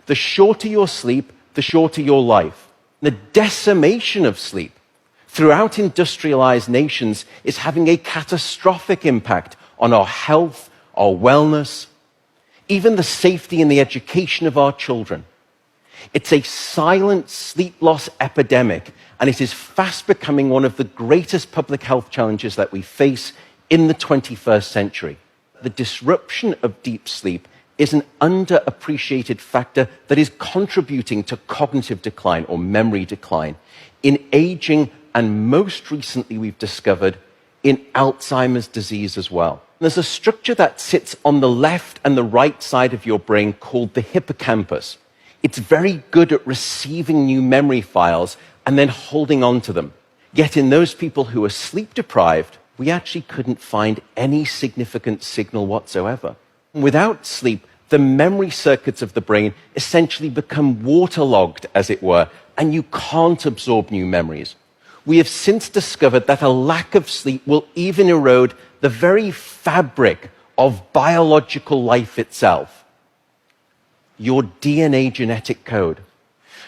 The shorter your sleep, the shorter your life. The decimation of sleep throughout industrialized nations is having a catastrophic impact on our health, our wellness, even the safety and the education of our children. It's a silent sleep loss epidemic, and it is fast becoming one of the greatest public health challenges that we face in the 21st century. The disruption of deep sleep is an underappreciated factor that is contributing to cognitive decline or memory decline in aging, and most recently we've discovered in Alzheimer's disease as well. There's a structure that sits on the left and the right side of your brain called the hippocampus. It's very good at receiving new memory files and then holding on to them. Yet in those people who are sleep deprived, we actually couldn't find any significant signal whatsoever. Without sleep, the memory circuits of the brain essentially become waterlogged, as it were, and you can't absorb new memories. We have since discovered that a lack of sleep will even erode the very fabric of biological life itself, your DNA genetic code.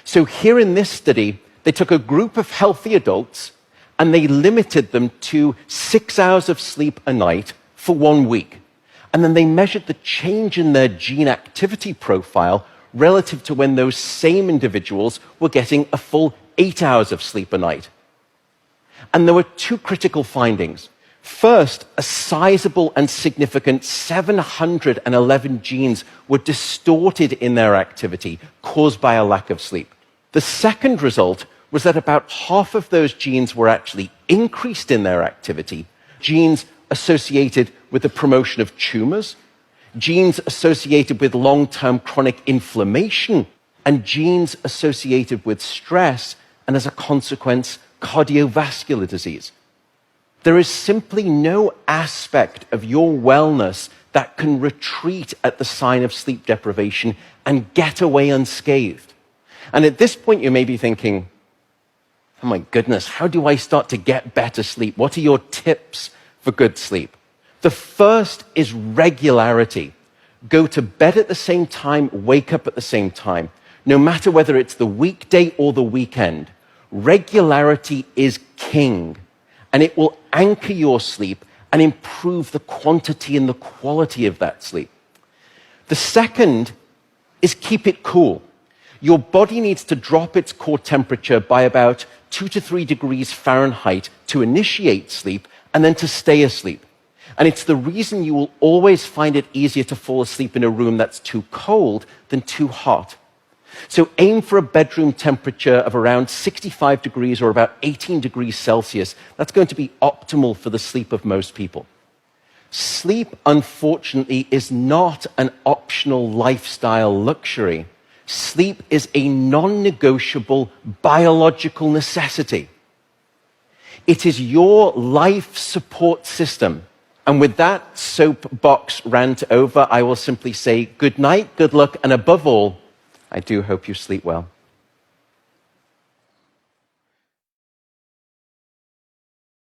So here in this study, they took a group of healthy adults and they limited them to 6 hours of sleep a night for 1 week. And then they measured the change in their gene activity profile relative to when those same individuals were getting a full 8 hours of sleep a night. And there were two critical findings. First, a sizable and significant 711 genes were distorted in their activity, caused by a lack of sleep. The second result was that about half of those genes were actually increased in their activity, genes associated with the promotion of tumors, genes associated with long-term chronic inflammation, and genes associated with stress, and as a consequence, cardiovascular disease. There is simply no aspect of your wellness that can retreat at the sign of sleep deprivation and get away unscathed. And at this point, you may be thinking, oh my goodness, how do I start to get better sleep? What are your tips for good sleep? The first is regularity. Go to bed at the same time, wake up at the same time. No matter whether it's the weekday or the weekend, regularity is king, and it will anchor your sleep and improve the quantity and the quality of that sleep. The second is keep it cool. Your body needs to drop its core temperature by about 2 to 3 degrees Fahrenheit to initiate sleep and then to stay asleep. And it's the reason you will always find it easier to fall asleep in a room that's too cold than too hot. So aim for a bedroom temperature of around 65 degrees or about 18 degrees Celsius. That's going to be optimal for the sleep of most people. Sleep, unfortunately, is not an optional lifestyle luxury. Sleep is a non-negotiable biological necessity. It is your life support system. And with that soapbox rant over, I will simply say good night, good luck, and above all, I do hope you sleep well.